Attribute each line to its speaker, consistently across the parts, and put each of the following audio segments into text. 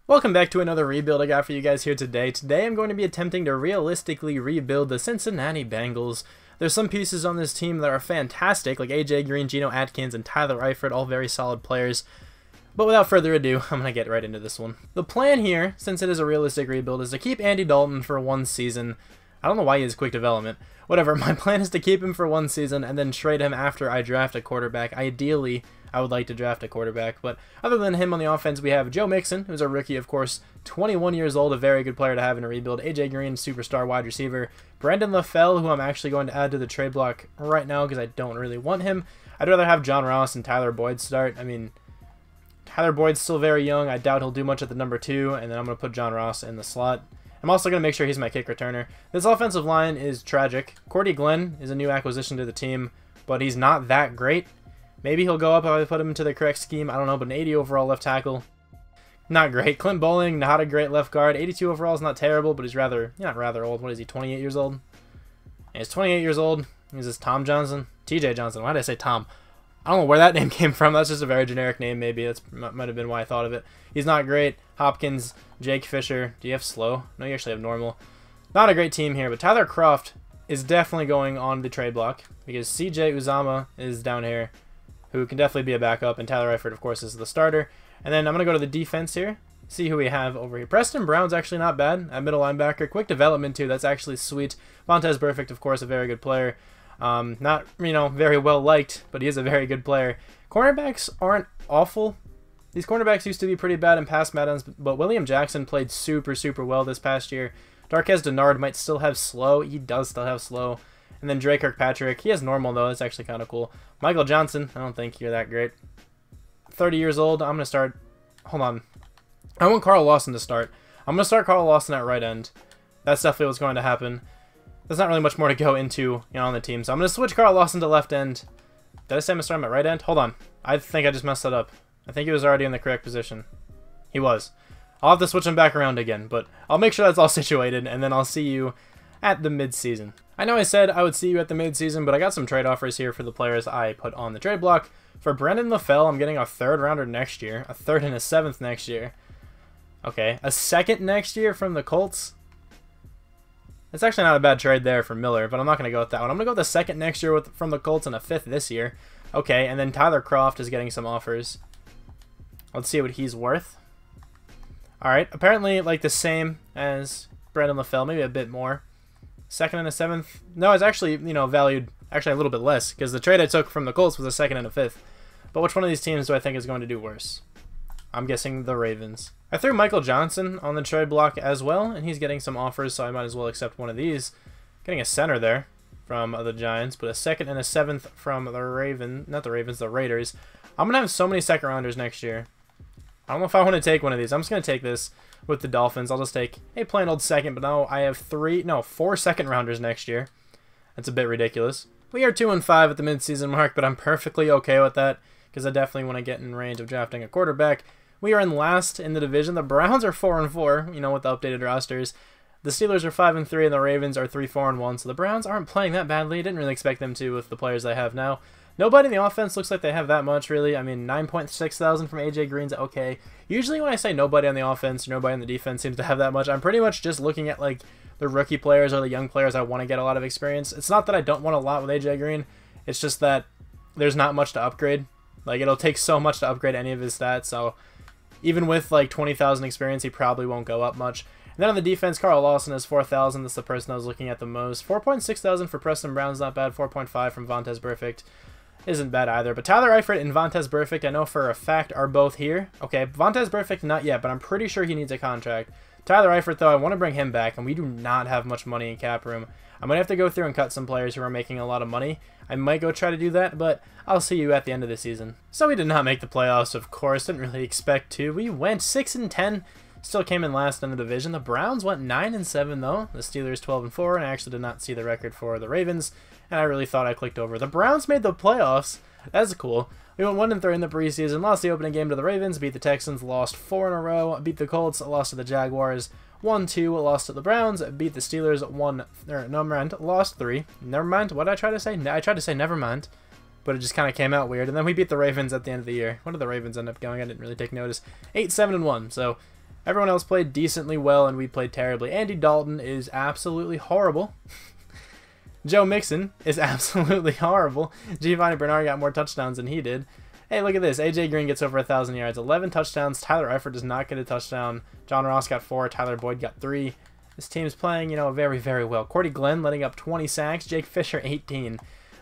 Speaker 1: Welcome back to another rebuild I got for you guys here today. Today I'm going to be attempting to realistically rebuild the Cincinnati Bengals. There's some pieces on this team that are fantastic, like AJ Green, Geno Atkins, and Tyler Eifert, all very solid players. But without further ado, I'm going to get right into this one. The plan here, since it is a realistic rebuild, is to keep Andy Dalton for one season. I don't know why he has quick development. Whatever, my plan is to keep him for one season and then trade him after I draft a quarterback. Ideally, I would like to draft a quarterback, but other than him on the offense, we have Joe Mixon, who's a rookie, of course, 21 years old, a very good player to have in a rebuild. AJ Green, superstar wide receiver. Brandon Lafell, who I'm actually going to add to the trade block right now because I don't really want him. I'd rather have John Ross and Tyler Boyd start. I mean, Tyler Boyd's still very young. I doubt he'll do much at the number 2, and then I'm going to put John Ross in the slot. I'm also going to make sure he's my kick returner. This offensive line is tragic. Courtney Glen is a new acquisition to the team, but he's not that great. Maybe he'll go up if I put him into the correct scheme. I don't know, but an 80 overall left tackle, not great. Clint Bowling, not a great left guard. 82 overall is not terrible, but he's not rather old. What is he, 28 years old? Yeah, he's 28 years old. Is this Tom Johnson? TJ Johnson. Why did I say Tom? I don't know where that name came from. That's just a very generic name, maybe. That might have been why I thought of it. He's not great. Hopkins, Jake Fisher. Do you have slow? No, you actually have normal. Not a great team here, but Tyler Croft is definitely going on the trade block because CJ Uzama is down here, who can definitely be a backup, and Tyler Eifert, of course, is the starter. And then I'm going to go to the defense here, see who we have over here. Preston Brown's actually not bad at middle linebacker. Quick development, too. That's actually sweet. Vontaze Burfict, of course, a very good player. Not, very well liked, but he is a very good player. Cornerbacks aren't awful. These cornerbacks used to be pretty bad in past Maddens, but William Jackson played super, super well this past year. Darqueze Dennard might still have slow. He does still have slow. And then Dre Kirkpatrick. He has normal, though. That's actually kind of cool. Michael Johnson. I don't think you're that great. 30 years old. I'm going to start. Hold on. I want Carl Lawson to start. I'm going to start Carl Lawson at right end. That's definitely what's going to happen. There's not really much more to go into, on the team. So I'm going to switch Carl Lawson to left end. Did I say I'm going to start him at right end? Hold on. I think I just messed that up. I think he was already in the correct position. He was. I'll have to switch him back around again, but I'll make sure that's all situated, and then I'll see you at the mid-season. I know I said I would see you at the mid-season, but I got some trade offers here for the players I put on the trade block. For Brandon Lafell, I'm getting a 3rd rounder next year, a 3rd and a 7th next year. Okay, a 2nd next year from the Colts. It's actually not a bad trade there for Miller, but I'm not going to go with that one. I'm going to go with the 2nd next year from the Colts and a 5th this year. Okay, and then Tyler Croft is getting some offers. Let's see what he's worth. Alright, apparently like the same as Brandon Lafell, maybe a bit more. 2nd and a 7th. No, it's actually, valued actually a little bit less because the trade I took from the Colts was a 2nd and a 5th. But which one of these teams do I think is going to do worse? I'm guessing the Ravens. I threw Michael Johnson on the trade block as well, and he's getting some offers, so I might as well accept one of these. Getting a center there from the Giants, but a 2nd and a 7th from the the Raiders. I'm going to have so many 2nd rounders next year. I don't know if I want to take one of these. I'm just going to take this with the Dolphins. I'll just take a plain old 2nd, but now I have 4 2nd rounders next year. That's a bit ridiculous. We are 2-5 at the midseason mark, but I'm perfectly okay with that because I definitely want to get in range of drafting a quarterback. We are in last in the division. The Browns are 4-4, with the updated rosters. The Steelers are 5-3, and the Ravens are 3-4-1. So the Browns aren't playing that badly. Didn't really expect them to with the players they have now. Nobody in the offense looks like they have that much, really. I mean, 9.6 thousand from AJ Green's okay. Usually when I say nobody on the offense or nobody on the defense seems to have that much, I'm pretty much just looking at, like, the rookie players or the young players I want to get a lot of experience. It's not that I don't want a lot with AJ Green. It's just that there's not much to upgrade. Like, it'll take so much to upgrade any of his stats, so even with, like, 20,000 experience, he probably won't go up much. And then on the defense, Carl Lawson is 4,000. That's the person I was looking at the most. 4.6 thousand for Preston Brown's not bad. 4.5 from Vontaze Burfict isn't bad either. But Tyler Eifert and Vontaze Burfict, I know for a fact, are both here. Okay, Vontaze Burfict, not yet, but I'm pretty sure he needs a contract. Tyler Eifert, though, I want to bring him back, and we do not have much money in cap room. I'm going to have to go through and cut some players who are making a lot of money. I might go try to do that, but I'll see you at the end of the season. So we did not make the playoffs, of course. Didn't really expect to. We went 6-10. Still came in last in the division. The Browns went 9-7, though. The Steelers 12-4, and I actually did not see the record for the Ravens, and I really thought I clicked over. The Browns made the playoffs. That's cool. We went 1-3 in the preseason, lost the opening game to the Ravens, beat the Texans, lost 4 in a row, beat the Colts, lost to the Jaguars, 1-2, lost to the Browns, beat the Steelers, lost 3. Never mind, what did I try to say? I tried to say never mind, but it just kind of came out weird. And then we beat the Ravens at the end of the year. What did the Ravens end up going? I didn't really take notice. 8-7-1, so everyone else played decently well, and we played terribly. Andy Dalton is absolutely horrible. Joe Mixon is absolutely horrible. Giovanni Bernard got more touchdowns than he did. Hey, look at this. AJ Green gets over 1,000 yards, 11 touchdowns. Tyler Eifert does not get a touchdown. John Ross got 4. Tyler Boyd got 3. This team's playing, very, very well. Courtney Glen letting up 20 sacks. Jake Fisher, 18.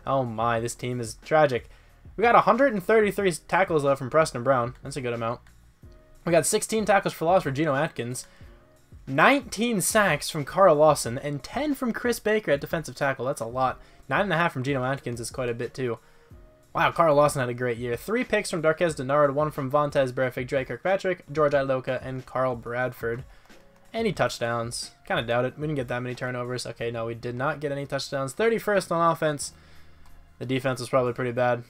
Speaker 1: Oh my, this team is tragic. We got 133 tackles left from Preston Brown. That's a good amount. We got 16 tackles for loss for Geno Atkins. 19 sacks from Carl Lawson, and 10 from Chris Baker at defensive tackle. That's a lot. 9.5 from Geno Atkins is quite a bit, too. Wow, Carl Lawson had a great year. 3 picks from Darqueze Dennard, 1 from Vontaze Burfict, Dre Kirkpatrick, George Iloka, and Carl Bradford. Any touchdowns? Kind of doubt it. We didn't get that many turnovers. Okay, no, we did not get any touchdowns. 31st on offense. The defense was probably pretty bad.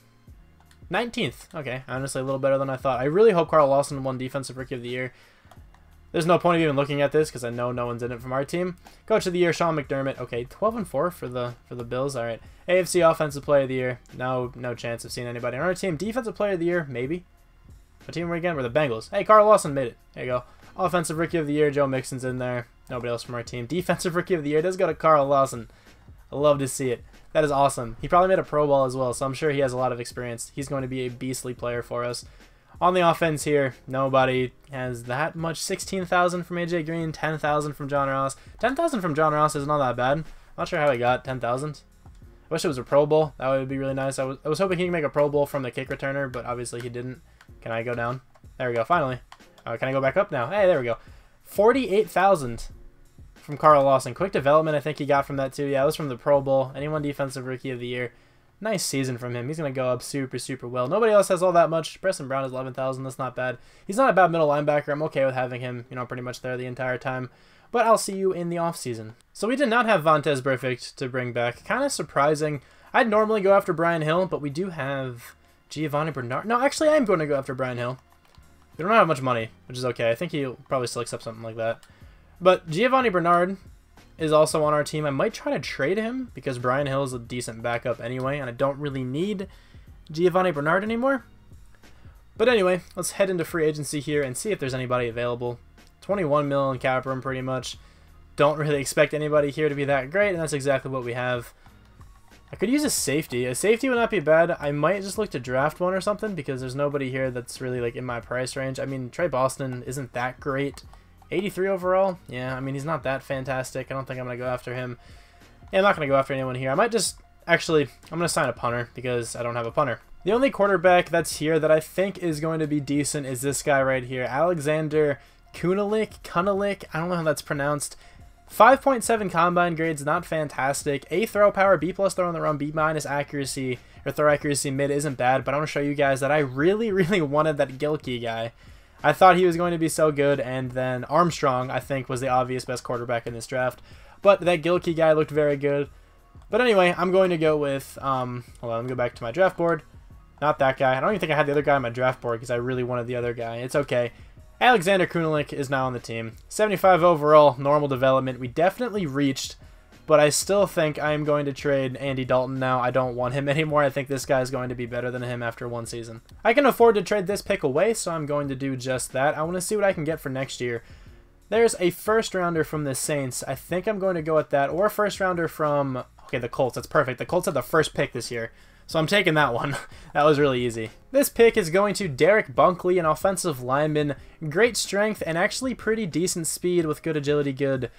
Speaker 1: 19th. Okay, honestly, a little better than I thought. I really hope Carl Lawson won Defensive Rookie of the Year. There's no point of even looking at this because I know no one's in it from our team. Coach of the Year, Sean McDermott. Okay, 12-4 for the Bills. All right. AFC Offensive Player of the Year. No chance of seeing anybody on our team. Defensive Player of the Year, maybe. What team are we again? We're the Bengals. Hey, Carl Lawson made it. There you go. Offensive Rookie of the Year, Joe Mixon's in there. Nobody else from our team. Defensive Rookie of the Year does go to Carl Lawson. I love to see it. That is awesome. He probably made a Pro Bowl as well, so I'm sure he has a lot of experience. He's going to be a beastly player for us. On the offense here, nobody has that much. 16,000 from AJ Green, 10,000 from John Ross. 10,000 from John Ross is not that bad. Not sure how he got 10,000. I wish it was a Pro Bowl. That would be really nice. I was hoping he could make a Pro Bowl from the kick returner, but obviously he didn't. Can I go down? There we go, finally. Can I go back up now? Hey, there we go. 48,000 from Carl Lawson. Quick development I think he got from that too. Yeah, it was from the Pro Bowl. Anyone Defensive Rookie of the Year. Nice season from him. He's going to go up super, super well. Nobody else has all that much. Preston Brown is 11,000. That's not bad. He's not a bad middle linebacker. I'm okay with having him, pretty much there the entire time. But I'll see you in the offseason. So we did not have Vontaze Burfict to bring back. Kind of surprising. I'd normally go after Brian Hill, but we do have Giovanni Bernard. No, actually, I am going to go after Brian Hill. We don't have much money, which is okay. I think he'll probably still accept something like that. But Giovanni Bernard is also on our team. I might try to trade him because Brian Hill is a decent backup anyway, and I don't really need Giovanni Bernard anymore. But anyway, let's head into free agency here and see if there's anybody available. 21 mil in cap room pretty much. Don't really expect anybody here to be that great, and that's exactly what we have. I could use a safety. A safety would not be bad. I might just look to draft one or something because there's nobody here that's really like in my price range. I mean, Trey Boston isn't that great. 83 overall? Yeah, I mean, he's not that fantastic. I don't think I'm going to go after him. Yeah, I'm not going to go after anyone here. I might just... Actually, I'm going to sign a punter because I don't have a punter. The only quarterback that's here that I think is going to be decent is this guy right here. Alexander Kunelik. I don't know how that's pronounced. 5.7 combine grades, not fantastic. A throw power, B+ throw on the run, B- accuracy, or throw accuracy mid isn't bad, but I want to show you guys that I really, really wanted that Gilkey guy. I thought he was going to be so good, and then Armstrong, I think, was the obvious best quarterback in this draft. But that Gilkey guy looked very good. But anyway, I'm going to go with, hold on, let me go back to my draft board. Not that guy. I don't even think I had the other guy on my draft board because I really wanted the other guy. It's okay. Alexander Kunelik is now on the team. 75 overall, normal development. We definitely reached, but I still think I am going to trade Andy Dalton now. I don't want him anymore. I think this guy is going to be better than him after one season. I can afford to trade this pick away, so I'm going to do just that. I want to see what I can get for next year. There's a first rounder from the Saints. I think I'm going to go with that, or a first rounder from, okay, the Colts. That's perfect. The Colts had the first pick this year. So I'm taking that one. That was really easy. This pick is going to Derek Bunkley, an offensive lineman. Great strength and actually pretty decent speed with good agility, good,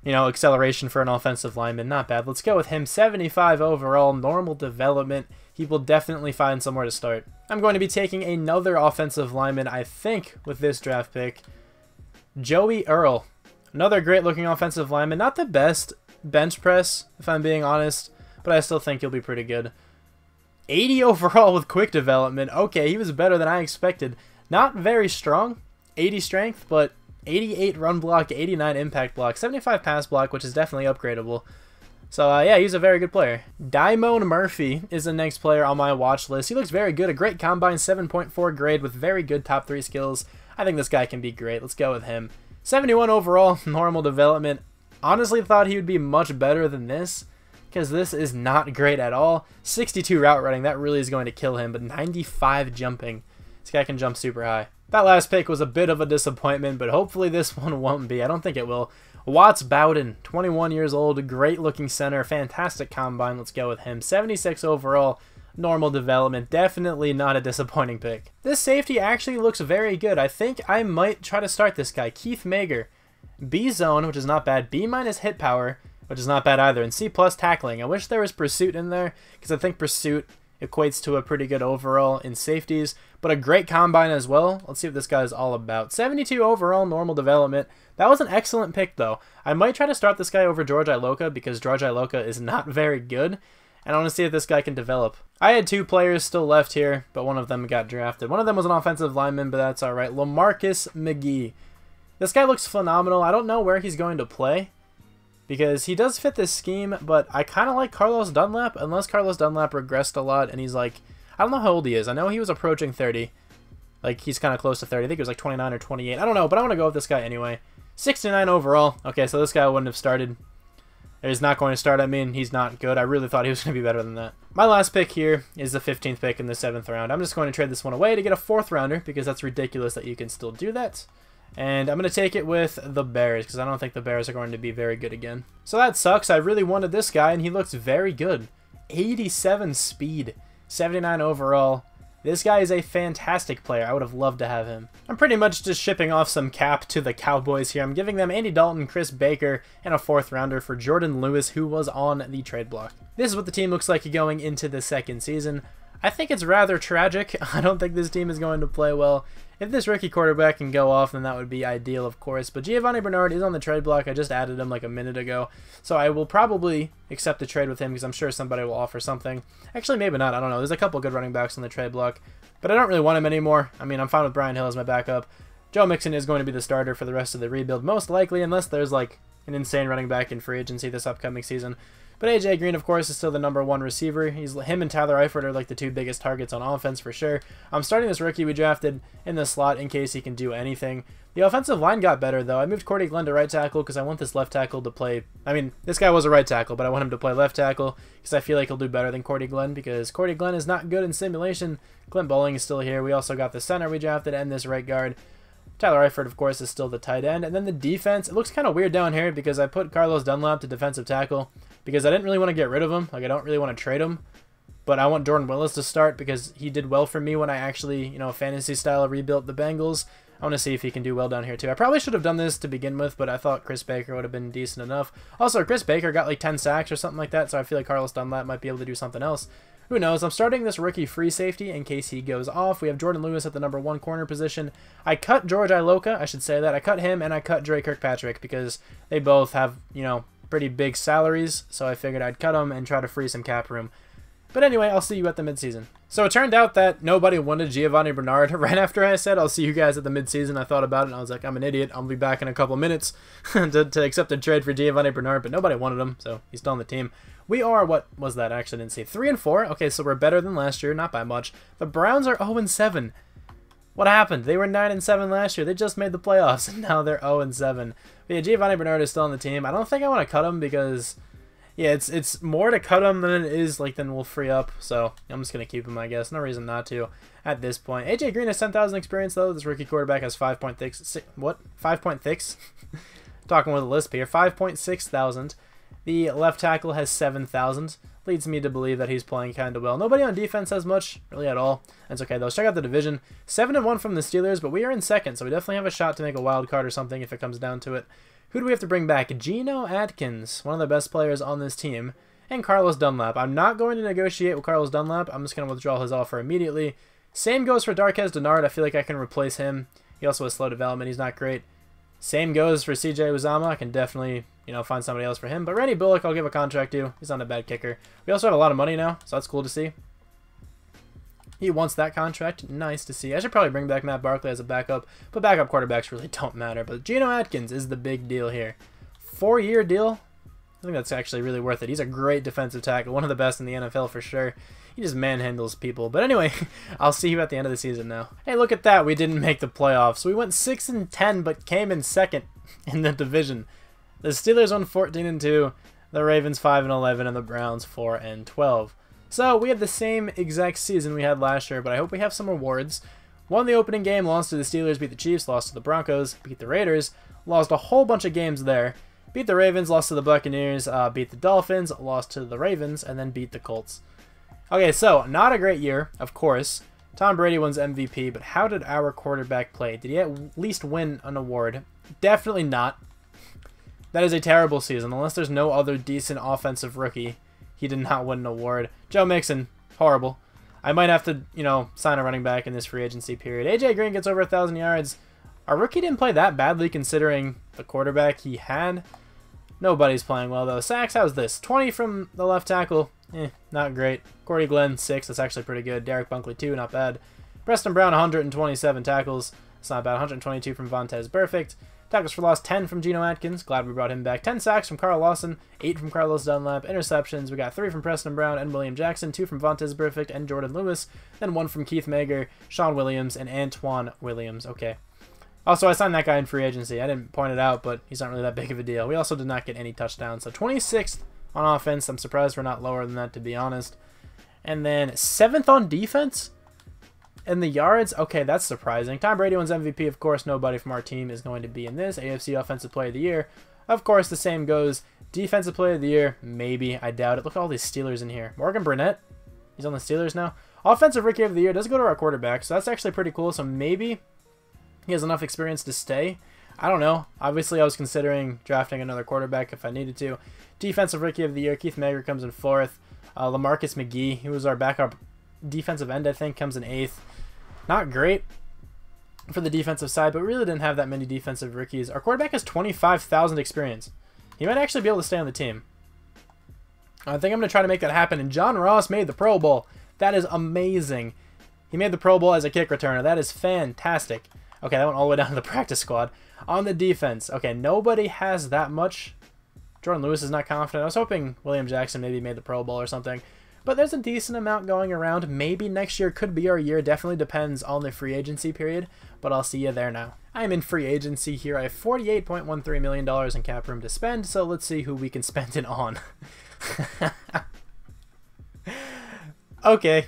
Speaker 1: acceleration for an offensive lineman. Not bad. Let's go with him. 75 overall, normal development. He will definitely find somewhere to start. I'm going to be taking another offensive lineman, I think, with this draft pick. Joey Earl. Another great looking offensive lineman. Not the best bench press, if I'm being honest, but I still think he'll be pretty good. 80 overall with quick development. Okay, he was better than I expected. Not very strong, 80 strength, but 88 run block, 89 impact block, 75 pass block, which is definitely upgradable. So, yeah, he's a very good player. Daimon Murphy is the next player on my watch list. He looks very good. A great combine, 7.4 grade with very good top 3 skills. I think this guy can be great. Let's go with him. 71 overall, normal development. Honestly thought he would be much better than this, because this is not great at all. 62 route running, that really is going to kill him, but 95 jumping. This guy can jump super high. That last pick was a bit of a disappointment, but hopefully this one won't be. I don't think it will. Watts Bowden, 21 years old, great looking center, fantastic combine. Let's go with him. 76 overall, normal development. Definitely not a disappointing pick. This safety actually looks very good. I think I might try to start this guy. Keith Megger. B zone, which is not bad. B minus hit power, which is not bad either. And C plus tackling. I wish there was pursuit in there, because I think pursuit equates to a pretty good overall in safeties, but a great combine as well. Let's see what this guy is all about. 72 overall, normal development. That was an excellent pick, though. I might try to start this guy over George Iloka, because George Iloka is not very good, and I want to see if this guy can develop. I had 2 players still left here, but one of them got drafted. One of them was an offensive lineman, but that's alright. Lamarcus Miggy. This guy looks phenomenal. I don't know where he's going to play, because he does fit this scheme, but I kind of like Carlos Dunlap, unless Carlos Dunlap regressed a lot, and he's like, I don't know how old he is. I know he was approaching 30. Like, he's kind of close to 30. I think he was like 29 or 28. I don't know, but I want to go with this guy anyway. 69 overall. Okay, so this guy wouldn't have started. He's not going to start. I mean, he's not good. I really thought he was going to be better than that. My last pick here is the 15th pick in the 7th round. I'm just going to trade this one away to get a 4th rounder, because that's ridiculous that you can still do that. And I'm going to take it with the Bears, because I don't think the Bears are going to be very good again. So that sucks. I really wanted this guy, and he looks very good. 87 speed, 79 overall. This guy is a fantastic player. I would have loved to have him. I'm pretty much just shipping off some cap to the Cowboys here. I'm giving them Andy Dalton, Chris Baker, and a 4th rounder for Jordan Lewis, who was on the trade block. This is what the team looks like going into the 2nd season. I think it's rather tragic. I don't think this team is going to play well. If this rookie quarterback can go off, then that would be ideal, of course. But Giovanni Bernard is on the trade block. I just added him like a minute ago. So I will probably accept a trade with him, because I'm sure somebody will offer something. Actually, maybe not. I don't know. There's a couple good running backs on the trade block, but I don't really want him anymore. I mean, I'm fine with Brian Hill as my backup. Joe Mixon is going to be the starter for the rest of the rebuild, most likely, unless there's like an insane running back in free agency this upcoming season. But AJ Green, of course, is still the #1 receiver. Him and Tyler Eifert are like the 2 biggest targets on offense for sure. I'm starting this rookie we drafted in the slot in case he can do anything. The offensive line got better, though. I moved Courtney Glen to right tackle because I want this left tackle to play... I mean, this guy was a right tackle, but I want him to play left tackle because I feel like he'll do better than Courtney Glen, because Courtney Glen is not good in simulation. Clint Bowling is still here. We also got the center we drafted and this right guard. Tyler Eifert, of course, is still the tight end. And then the defense, it looks kind of weird down here because I put Carlos Dunlap to defensive tackle because I didn't really want to get rid of him. Like, I don't really want to trade him. But I want Jordan Willis to start because he did well for me when I actually, you know, fantasy style rebuilt the Bengals. I want to see if he can do well down here too. I probably should have done this to begin with, but I thought Chris Baker would have been decent enough. Also, Chris Baker got like 10 sacks or something like that, so I feel like Carlos Dunlap might be able to do something else. Who knows? I'm starting this rookie free safety in case he goes off. We have Jordan Lewis at the #1 corner position. I cut George Iloka, I should say that. I cut him and I cut Dre Kirkpatrick because they both have, you know, pretty big salaries, so I figured I'd cut them and try to free some cap room. But anyway, I'll see you at the midseason. So it turned out that nobody wanted Giovanni Bernard. Right after I said I'll see you guys at the midseason, I thought about it and I was like, I'm an idiot. I'll be back in a couple minutes to accept a trade for Giovanni Bernard, but nobody wanted him, so he's still on the team. We are, what was that? I actually didn't see. 3-4. Okay, so we're better than last year, not by much. The Browns are 0-7. What happened? They were 9-7 last year. They just made the playoffs, and now they're 0-7. But yeah, Giovanni Bernard is still on the team. I don't think I want to cut him because, yeah, it's more to cut him than it is like then we'll free up. So I'm just gonna keep him, I guess. No reason not to at this point. AJ Green has 10,000 experience though. This rookie quarterback has 5.6. What? 5.6? Talking with a lisp here. 5.6 thousand. The left tackle has 7,000. Leads me to believe that he's playing kind of well. Nobody on defense has much, really at all. That's okay though. Let's check out the division. 7-1 from the Steelers, but we are in second, so we definitely have a shot to make a wild card or something if it comes down to it. Who do we have to bring back? Geno Atkins, one of the best players on this team, and Carlos Dunlap. I'm not going to negotiate with Carlos Dunlap. I'm just going to withdraw his offer immediately. Same goes for Darquez Dennard. I feel like I can replace him. He also has slow development. He's not great. Same goes for CJ Uzama. I can definitely, you know, find somebody else for him. But Randy Bullock, I'll give a contract to. He's not a bad kicker. We also have a lot of money now, so that's cool to see. He wants that contract. Nice to see. I should probably bring back Matt Barkley as a backup, but backup quarterbacks really don't matter. But Geno Atkins is the big deal here. 4-year deal. I think that's actually really worth it. He's a great defensive tackle, one of the best in the NFL for sure. He just manhandles people. But anyway, I'll see you at the end of the season now. Hey, look at that. We didn't make the playoffs. We went 6-10, but came in second. in the division. The Steelers won 14-2, the Ravens 5-11, and the Browns 4-12. So we have the same exact season we had last year, but I hope we have some awards. Won the opening game, lost to the Steelers, beat the Chiefs, lost to the Broncos, beat the Raiders, lost a whole bunch of games there, beat the Ravens, lost to the Buccaneers, beat the Dolphins, lost to the Ravens, and then beat the Colts. Okay, so not a great year, of course. Tom Brady wins MVP, but how did our quarterback play? Did he at least win an award? Definitely not. That is a terrible season. Unless there's no other decent offensive rookie, he did not win an award. Joe Mixon, horrible. I might have to, sign a running back in this free agency period. AJ Green gets over 1,000 yards. Our rookie didn't play that badly considering the quarterback he had. Nobody's playing well, though. Sacks, how's this? 20 from the left tackle. Not great. Courtney Glen, 6. That's actually pretty good. Derek Bunkley, 2. Not bad. Preston Brown, 127 tackles. That's not bad. 122 from Vontaze Burfict. Tackles for loss, 10 from Geno Atkins. Glad we brought him back. 10 sacks from Carl Lawson. 8 from Carlos Dunlap. Interceptions, we got 3 from Preston Brown and William Jackson. 2 from Vontaze Burfict and Jordan Lewis. Then 1 from Keith Megger, Sean Williams, and Antoine Williams. Okay. Also, I signed that guy in free agency. I didn't point it out, but he's not really that big of a deal. We also did not get any touchdowns. So 26th on offense. I'm surprised we're not lower than that, to be honest. And then 7th on defense? In the yards? Okay, that's surprising. Tom Brady wins MVP. Of course, nobody from our team is going to be in this. AFC Offensive Player of the Year. Of course, the same goes. Defensive Player of the Year? Maybe. I doubt it. Look at all these Steelers in here. Morgan Burnett? He's on the Steelers now. Offensive Rookie of the Year does go to our quarterback, so that's actually pretty cool. So maybe he has enough experience to stay. I don't know. Obviously, I was considering drafting another quarterback if I needed to. Defensive Rookie of the Year, Keith Megger comes in 4th. Lamarcus Miggy, who was our backup defensive end, I think, comes in 8th. Not great for the defensive side, but really didn't have that many defensive rookies. Our quarterback has 25,000 experience. He might actually be able to stay on the team. I think I'm going to try to make that happen. And John Ross made the Pro Bowl. That is amazing. He made the Pro Bowl as a kick returner. That is fantastic. Okay, that went all the way down to the practice squad. On the defense, okay, nobody has that much. Jordan Lewis is not confident. I was hoping William Jackson maybe made the Pro Bowl or something. But there's a decent amount going around. Maybe next year could be our year. Definitely depends on the free agency period. But I'll see you there now. I am in free agency here. I have $48.13 million in cap room to spend. So let's see who we can spend it on. Okay.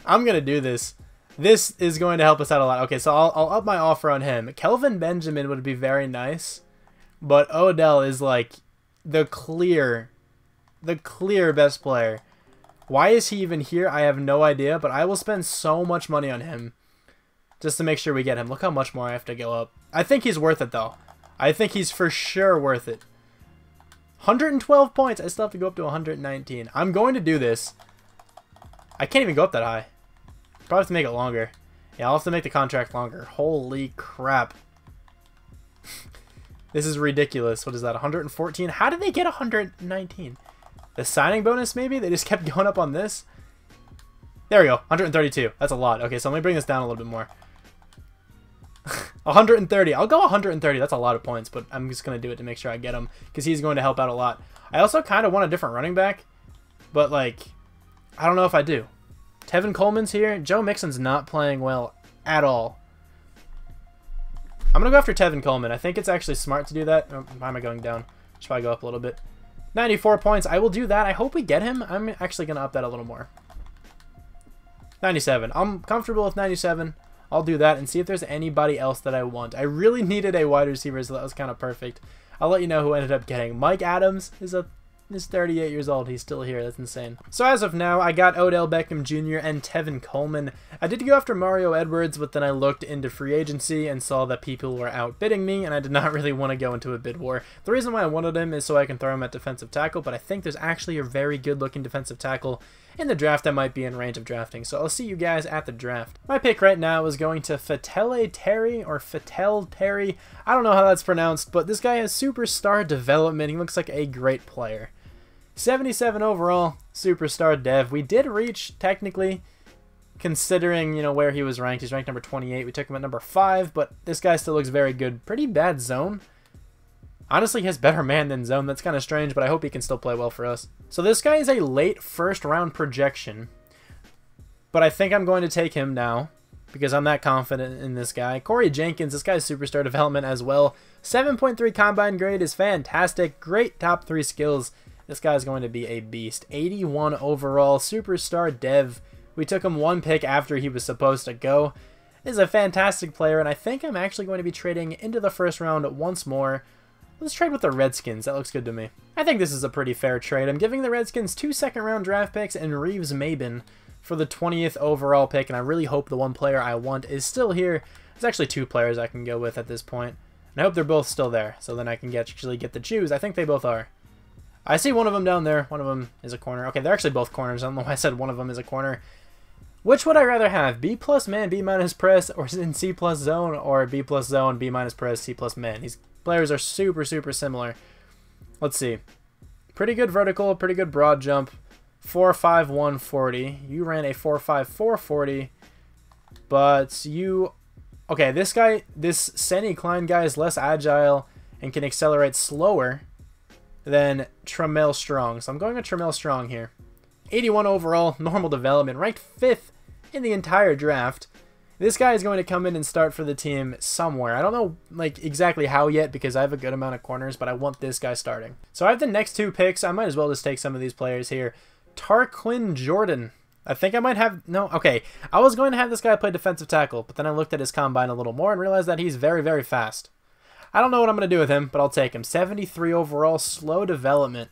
Speaker 1: I'm going to do this. This is going to help us out a lot. Okay, so I'll up my offer on him. Kelvin Benjamin would be very nice. But Odell is like the clear best player. Why is he even here? I have no idea, but I will spend so much money on him just to make sure we get him. Look how much more I have to go up. I think he's worth it, though. I think he's for sure worth it. 112 points. I still have to go up to 119. I'm going to do this. I can't even go up that high. Probably have to make it longer. Yeah, I'll have to make the contract longer. Holy crap. This is ridiculous. What is that, 114? How did they get 119? The signing bonus, maybe? They just kept going up on this? There we go. 132. That's a lot. Okay, so let me bring this down a little bit more. 130. I'll go 130. That's a lot of points, but I'm just going to do it to make sure I get him because he's going to help out a lot. I also kind of want a different running back, but, like, I don't know if I do. Tevin Coleman's here. Joe Mixon's not playing well at all. I'm going to go after Tevin Coleman. I think it's actually smart to do that. Oh, why am I going down? Should probably go up a little bit. 94 points. I will do that. I hope we get him. I'm actually going to up that a little more. 97. I'm comfortable with 97. I'll do that and see if there's anybody else that I want. I really needed a wide receiver, so that was kind of perfect. I'll let you know who ended up getting. Mike Adams is 38 years old. He's still here. That's insane. So as of now, I got Odell Beckham Jr. and Tevin Coleman. I did go after Mario Edwards, but then I looked into free agency and saw that people were outbidding me, and I did not really want to go into a bid war. The reason why I wanted him is so I can throw him at defensive tackle, but I think there's actually a very good-looking defensive tackle in the draft that might be in range of drafting. So I'll see you guys at the draft. My pick right now is going to Fatele Terry or Fatel Terry. I don't know how that's pronounced, but this guy has superstar development. He looks like a great player. 77 overall, superstar dev. We did reach, technically, considering, where he was ranked. He's ranked number 28. We took him at number 5, but this guy still looks very good. Pretty bad zone. Honestly, he has better man than zone. That's kind of strange, but I hope he can still play well for us. So this guy is a late first-round projection, but I think I'm going to take him now. because I'm that confident in this guy. Koree Jenkins, this guy's superstar development as well. 7.3 combine grade is fantastic. Great top 3 skills. This guy's going to be a beast. 81 overall, superstar dev. We took him 1 pick after he was supposed to go. This is a fantastic player, and I think I'm actually going to be trading into the first round once more. Let's trade with the Redskins. That looks good to me. I think this is a pretty fair trade. I'm giving the Redskins 2 second-round draft picks and Reeves Mabin for the 20th overall pick, and I really hope the one player I want is still here. There's actually 2 players I can go with at this point, and I hope they're both still there, so then I can actually get to choose. I think they both are. I see one of them down there. One of them is a corner. Okay, they're actually both corners. I don't know why I said one of them is a corner. Which would I rather have? B plus man, B minus press, or in C plus zone, or B plus zone, B minus press, C plus man? These players are super, super similar. Let's see. Pretty good vertical, pretty good broad jump. 4.5 140. You ran a 4.5 440, but you... Okay, this guy, this Senny Klein guy is less agile and can accelerate slower than Tremel Strong. So I'm going with Tremel Strong here. 81 overall, normal development, ranked 5th in the entire draft. This guy is going to come in and start for the team somewhere. I don't know like exactly how yet because I have a good amount of corners, but I want this guy starting. So I have the next 2 picks. I might as well just take some of these players here. Tarquin Jordan. I think I might have... No, okay. I was going to have this guy play defensive tackle, but then I looked at his combine a little more and realized that he's very, very fast. I don't know what I'm going to do with him, but I'll take him. 73 overall, slow development.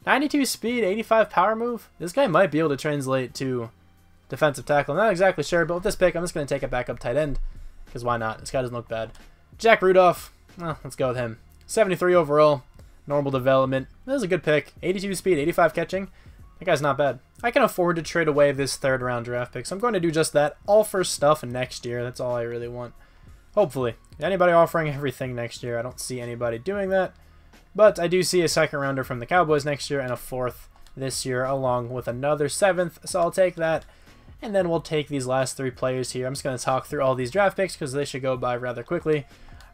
Speaker 1: 92 speed, 85 power move. This guy might be able to translate to defensive tackle. I'm not exactly sure, but with this pick, I'm just going to take a backup tight end, because why not? This guy doesn't look bad. Jack Rudolph. Well, let's go with him. 73 overall, normal development. This is a good pick. 82 speed, 85 catching. That guy's not bad. I can afford to trade away this 3rd round draft pick, so I'm going to do just that. All for stuff next year. That's all I really want. Hopefully. Anybody offering everything next year? I don't see anybody doing that. But I do see a 2nd rounder from the Cowboys next year and a 4th this year, along with another 7th. So I'll take that. And then we'll take these last 3 players here. I'm just going to talk through all these draft picks because they should go by rather quickly.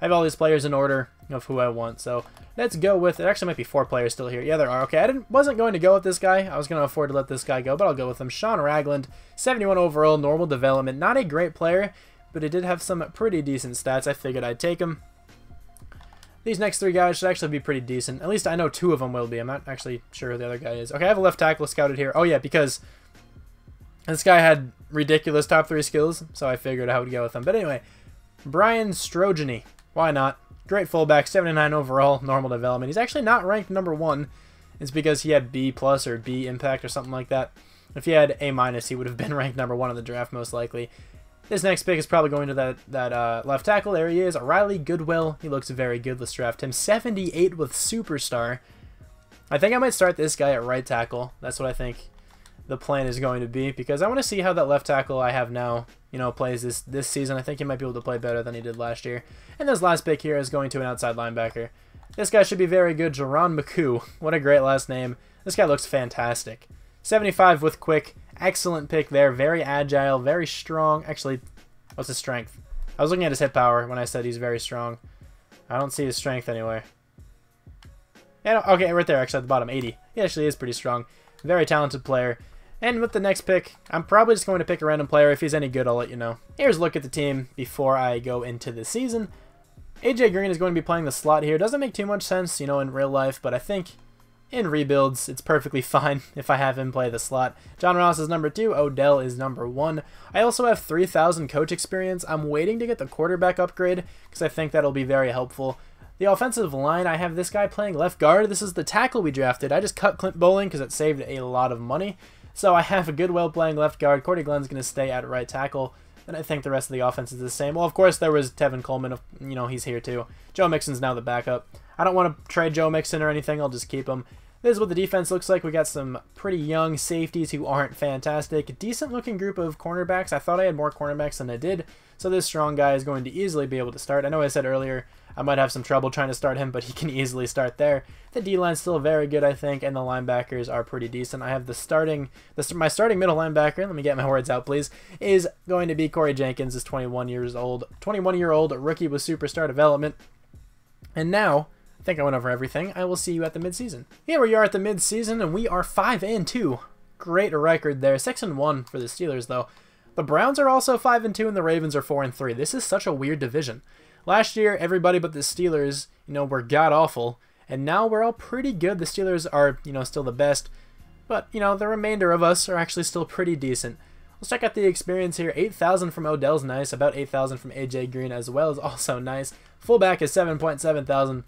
Speaker 1: I have all these players in order of who I want. So let's go with it. Actually might be 4 players still here. Yeah, there are. Okay, wasn't going to go with this guy. I was going to afford to let this guy go, but I'll go with him. Sean Ragland, 71 overall, normal development. Not a great player, but he did have some pretty decent stats. I figured I'd take him. These next 3 guys should actually be pretty decent. At least I know 2 of them will be. I'm not actually sure who the other guy is. Okay, I have a left tackle scouted here. Oh, yeah, because this guy had ridiculous top 3 skills, so I figured I would go with him. But anyway, Brian Strogeny. Why not? Great fullback, 79 overall, normal development. He's actually not ranked number 1. It's because he had B plus or B impact or something like that. If he had A minus, he would have been ranked number 1 in the draft most likely. This next pick is probably going to that left tackle. There he is, Riley Goodwill. He looks very good. Let's draft him. 78 with superstar. I think I might start this guy at right tackle. That's what I think the plan is going to be, because I want to see how that left tackle I have now, plays this season. I think he might be able to play better than he did last year. And this last pick here is going to an outside linebacker. This guy should be very good. Jaron Makuu. What a great last name. This guy looks fantastic. 75 with quick. Excellent pick there. Very agile, very strong. Actually, what's his strength? I was looking at his hit power when I said he's very strong. I don't see his strength anywhere. Yeah, okay, right there, actually at the bottom, 80. He actually is pretty strong. Very talented player. And with the next pick, I'm probably just going to pick a random player. If he's any good, I'll let you know. Here's a look at the team before I go into the season. AJ Green is going to be playing the slot here. Doesn't make too much sense, in real life, but I think in rebuilds, it's perfectly fine if I have him play the slot. John Ross is number 2. Odell is number 1. I also have 3,000 coach experience. I'm waiting to get the quarterback upgrade because I think that'll be very helpful. The offensive line, I have this guy playing left guard. This is the tackle we drafted. I just cut Clint Bowling because it saved a lot of money. So I have a Goodwill playing left guard. Courtney Glen's going to stay at right tackle. And I think the rest of the offense is the same. Well, of course, there was Tevin Coleman. He's here too. Joe Mixon's now the backup. I don't want to trade Joe Mixon or anything. I'll just keep him. This is what the defense looks like. We got some pretty young safeties who aren't fantastic. Decent looking group of cornerbacks. I thought I had more cornerbacks than I did. So this strong guy is going to easily be able to start. I know I said earlier I might have some trouble trying to start him, but he can easily start there. The D-line's still very good, I think, and the linebackers are pretty decent. I have my starting middle linebacker, let me get my words out, please, is going to be Koree Jenkins, is 21-year-old rookie with superstar development. And now, I think I went over everything. I will see you at the midseason. Here we are at the midseason, and we are 5-2. Great record there. 6-1 for the Steelers, though. The Browns are also 5-2 and the Ravens are 4-3. This is such a weird division. Last year, everybody but the Steelers, were god-awful. And now we're all pretty good. The Steelers are, still the best. But, the remainder of us are actually still pretty decent. Let's check out the experience here. 8,000 from Odell's nice. About 8,000 from AJ Green as well is also nice. Fullback is 7.7 thousand.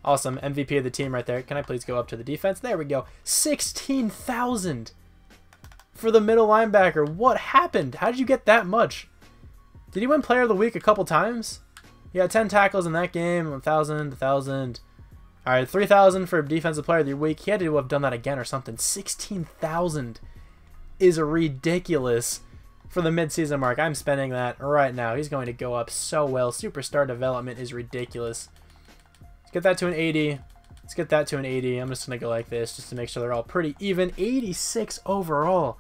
Speaker 1: Awesome. MVP of the team right there. Can I please go up to the defense? There we go. 16,000 for the middle linebacker. What happened? How did you get that much? Did he win Player of the Week a couple times? He had 10 tackles in that game. 1,000, 1,000. All right, 3,000 for Defensive Player of the Week. He had to have done that again or something. 16,000 is ridiculous for the midseason mark. I'm spending that right now. He's going to go up so well. Superstar development is ridiculous. Let's get that to an 80. Let's get that to an 80. I'm just going to go like this just to make sure they're all pretty even. 86 overall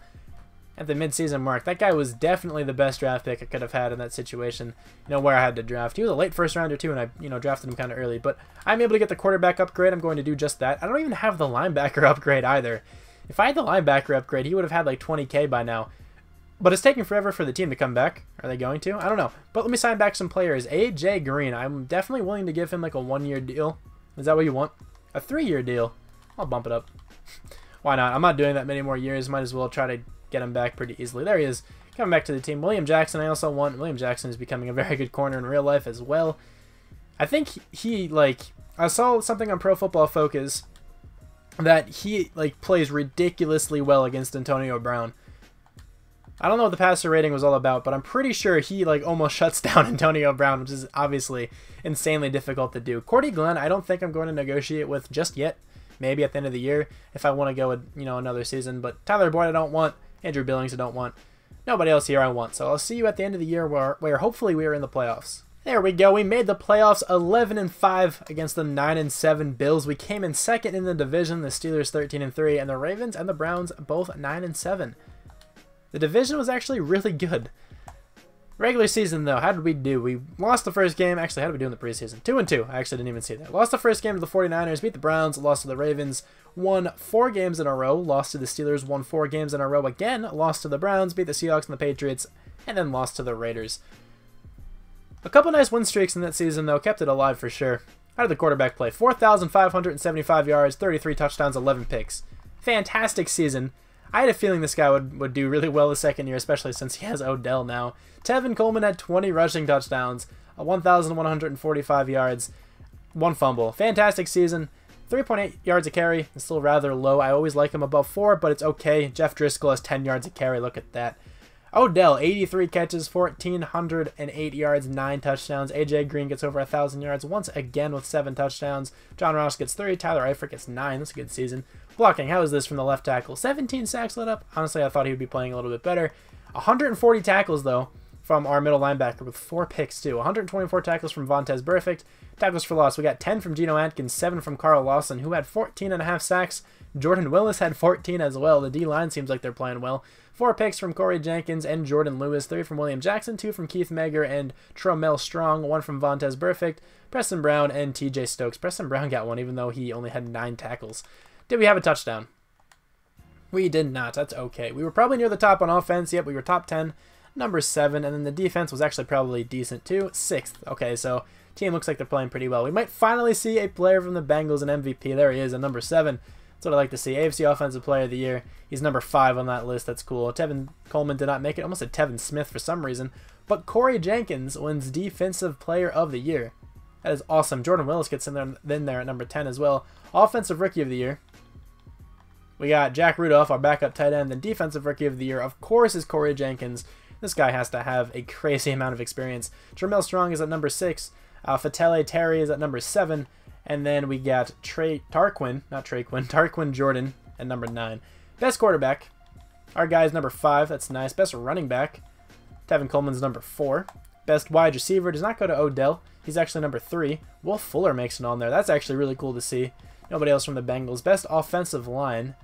Speaker 1: at the midseason mark. That guy was definitely the best draft pick I could have had in that situation, where I had to draft. He was a late first rounder too, and I, drafted him kind of early. But I'm able to get the quarterback upgrade. I'm going to do just that. I don't even have the linebacker upgrade either. If I had the linebacker upgrade, he would have had like 20K by now. But it's taking forever for the team to come back. Are they going to? I don't know. But let me sign back some players. AJ Green. I'm definitely willing to give him like a 1-year deal. Is that what you want? A 3-year deal. I'll bump it up. Why not? I'm not doing that many more years. Might as well try to get him back pretty easily. There he is. Coming back to the team. William Jackson I also want. William Jackson is becoming a very good corner in real life as well. I think I saw something on Pro Football Focus that he plays ridiculously well against Antonio Brown. I don't know what the passer rating was all about, but I'm pretty sure he almost shuts down Antonio Brown, which is obviously insanely difficult to do. Courtney Glen, I don't think I'm going to negotiate with just yet. Maybe at the end of the year if I want to go with another season. But Tyler Boyd I don't want. Andrew Billings I don't want. Nobody else here I want. So I'll see you at the end of the year where hopefully we are in the playoffs. There we go. We made the playoffs 11-5 against the 9-7 Bills. We came in second in the division. The Steelers 13-3 and the Ravens and the Browns both 9-7. The division was actually really good. Regular season though, how did we do? We lost the first game. Actually, how did we do in the preseason? 2-2. I actually didn't even see that. Lost the first game to the 49ers, beat the Browns, lost to the Ravens, won 4 games in a row, lost to the Steelers, won 4 games in a row again, lost to the Browns, beat the Seahawks and the Patriots, and then lost to the Raiders. A couple nice win streaks in that season, though, kept it alive for sure. How did the quarterback play? 4,575 yards, 33 touchdowns, 11 picks. Fantastic season. I had a feeling this guy would do really well the second year, especially since he has Odell now. Tevin Coleman had 20 rushing touchdowns, 1,145 yards, 1 fumble. Fantastic season. 3.8 yards a carry. It's still rather low. I always like him above 4, but it's okay. Jeff Driscoll has 10 yards a carry. Look at that. Odell, 83 catches, 1,408 yards, 9 touchdowns. AJ Green gets over 1,000 yards once again with 7 touchdowns. John Ross gets 3. Tyler Eifert gets 9. That's a good season. Blocking, how is this from the left tackle? 17 sacks let up. Honestly, I thought he would be playing a little bit better. 140 tackles, though, from our middle linebacker with 4 picks, too. 124 tackles from Vontaze Burfict. Tackles for loss, we got 10 from Geno Atkins, 7 from Carl Lawson, who had 14.5 sacks. Jordan Willis had 14 as well. The D-line seems like they're playing well. 4 picks from Koree Jenkins and Jordan Lewis, 3 from William Jackson, 2 from Keith Megger and Tromel Strong, 1 from Vontaze Burfict, Preston Brown, and TJ Stokes. Preston Brown got 1 even though he only had 9 tackles. Did we have a touchdown? We did not. That's okay. We were probably near the top on offense. Yep, we were top 10, number 7, and then the defense was actually probably decent too. 6th. Okay, so team looks like they're playing pretty well. We might finally see a player from the Bengals, an MVP. There he is, at number 7. That's what I like to see. AFC Offensive Player of the Year. He's number 5 on that list. That's cool. Tevin Coleman did not make it. Almost said Tevin Smith for some reason. But Koree Jenkins wins Defensive Player of the Year. That is awesome. Jordan Willis gets in there at number 10 as well. Offensive Rookie of the Year. We got Jack Rudolph, our backup tight end. Then Defensive Rookie of the Year, of course, is Koree Jenkins. This guy has to have a crazy amount of experience. Tremel Strong is at number 6. Fatele Terry is at number 7. And then we got Tarquin Jordan at number 9. Best quarterback, our guy's number 5. That's nice. Best running back, Tevin Coleman's number 4. Best wide receiver does not go to Odell. He's actually number 3. Will Fuller makes it on there. That's actually really cool to see. Nobody else from the Bengals. Best offensive line,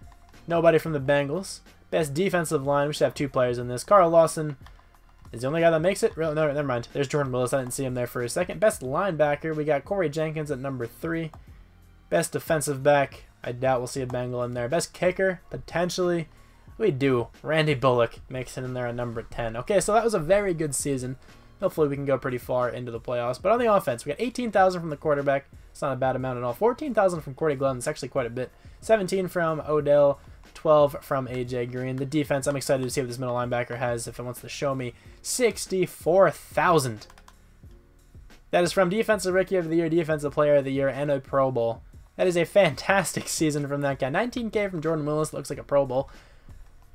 Speaker 1: nobody from the Bengals. Best defensive line, we should have 2 players in this. Carl Lawson is the only guy that makes it. No, never mind. There's Jordan Willis. I didn't see him there for a second. Best linebacker, we got Koree Jenkins at number 3. Best defensive back, I doubt we'll see a Bengal in there. Best kicker, potentially. We do. Randy Bullock makes it in there at number 10. Okay, so that was a very good season. Hopefully we can go pretty far into the playoffs. But on the offense, we got 18,000 from the quarterback. It's not a bad amount at all. 14,000 from Courtney Glen. It's actually quite a bit. 17 from Odell. 12 from AJ Green. The defense, I'm excited to see what this middle linebacker has if it wants to show me. 64,000. That is from Defensive Rookie of the Year, Defensive Player of the Year, and a Pro Bowl. That is a fantastic season from that guy. 19K from Jordan Willis. Looks like a Pro Bowl.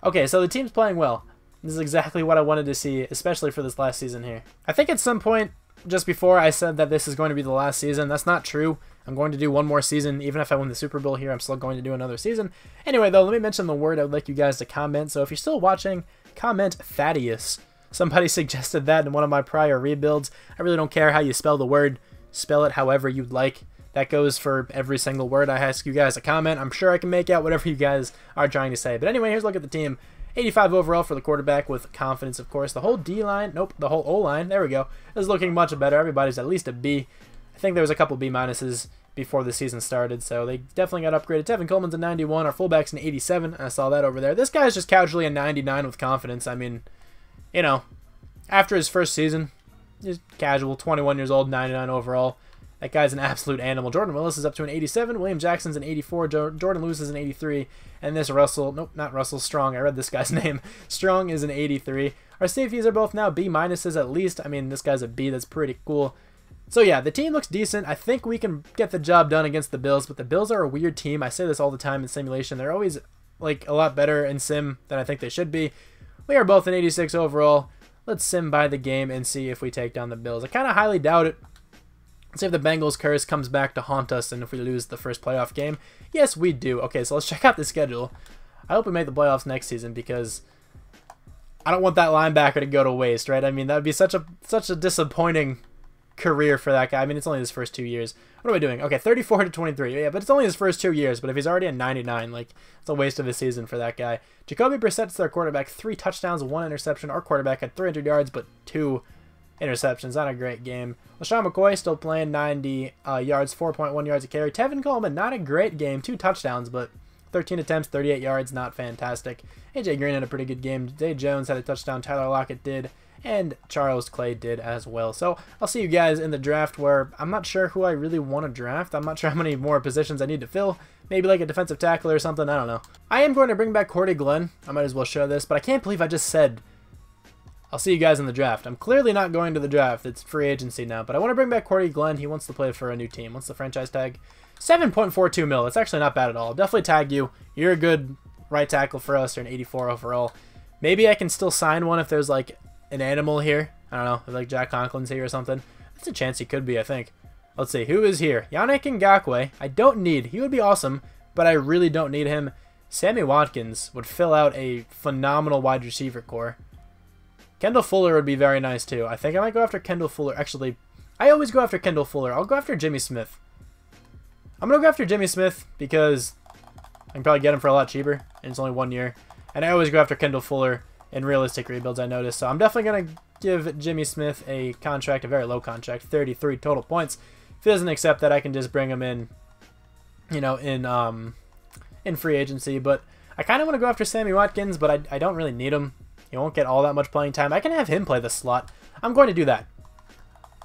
Speaker 1: Okay, so the team's playing well. This is exactly what I wanted to see, especially for this last season here. I think at some point just before I said that this is going to be the last season. That's not true. I'm going to do one more season. Even if I win the Super Bowl here, I'm still going to do another season. Anyway, though, let me mention the word I would like you guys to comment. So if you're still watching, comment Thaddeus. Somebody suggested that in one of my prior rebuilds. I really don't care how you spell the word. Spell it however you'd like. That goes for every single word I ask you guys to comment. I'm sure I can make out whatever you guys are trying to say. But anyway, here's a look at the team. 85 overall for the quarterback with confidence, of course. The whole D-line, nope, the whole O-line, there we go, is looking much better. Everybody's at least a B. I think there was a couple B-minuses before the season started, so they definitely got upgraded. Tevin Coleman's a 91, our fullback's an 87. I saw that over there. This guy's just casually a 99 with confidence. I mean, you know, after his first season, just casual, 21 years old, 99 overall. That guy's an absolute animal. Jordan Willis is up to an 87. William Jackson's an 84. Jordan Lewis is an 83. And this Russell, nope, not Russell, Strong. I read this guy's name. Strong is an 83. Our safeties are both now B-minuses at least. I mean, this guy's a B. That's pretty cool. So, yeah, the team looks decent. I think we can get the job done against the Bills. But the Bills are a weird team. I say this all the time in simulation. They're always, like, a lot better in sim than I think they should be. We are both an 86 overall. Let's sim by the game and see if we take down the Bills. I kind of highly doubt it. Let's see if the Bengals curse comes back to haunt us and if we lose the first playoff game. Yes, we do. Okay, so let's check out the schedule. I hope we make the playoffs next season because I don't want that linebacker to go to waste, right? I mean, that would be such a disappointing career for that guy. I mean, it's only his first 2 years. What are we doing? Okay, 34 to 23. Yeah, but it's only his first 2 years. But if he's already at 99, like, it's a waste of a season for that guy. Jacoby Brissett's their quarterback. 3 touchdowns, 1 interception. Our quarterback had 300 yards, but 2 interceptions. Not a great game. LaShawn McCoy still playing 90 yards, 4.1 yards a carry. Tevin Coleman, not a great game. 2 touchdowns, but 13 attempts, 38 yards, not fantastic. AJ Green had a pretty good game. Zay Jones had a touchdown. Tyler Lockett did. And Charles Clay did as well. So I'll see you guys in the draft where I'm not sure who I really want to draft. I'm not sure how many more positions I need to fill. Maybe like a defensive tackle or something. I don't know. I am going to bring back Courtney Glen. I might as well show this. But I can't believe I just said I'll see you guys in the draft. I'm clearly not going to the draft. It's free agency now. But I want to bring back Courtney Glen. He wants to play for a new team. What's the franchise tag? 7.42 mil. That's actually not bad at all. I'll definitely tag you. You're a good right tackle for us. You're an 84 overall. Maybe I can still sign one if there's like an animal here. I don't know. If like Jack Conklin's here or something. That's a chance he could be, I think. Let's see. Who is here? Yannick Ngakoue. I don't need. He would be awesome, but I really don't need him. Sammy Watkins would fill out a phenomenal wide receiver core. Kendall Fuller would be very nice too. I think I might go after Kendall Fuller. Actually, I always go after Kendall Fuller. I'll go after Jimmy Smith. I'm going to go after Jimmy Smith because I can probably get him for a lot cheaper, and it's only 1 year. And I always go after Kendall Fuller in realistic rebuilds, I noticed. So I'm definitely going to give Jimmy Smith a contract, a very low contract, 33 total points. If he doesn't accept that, I can just bring him in, you know, in free agency. But I kind of want to go after Sammy Watkins, but I don't really need him. He won't get all that much playing time. I can have him play the slot. I'm going to do that.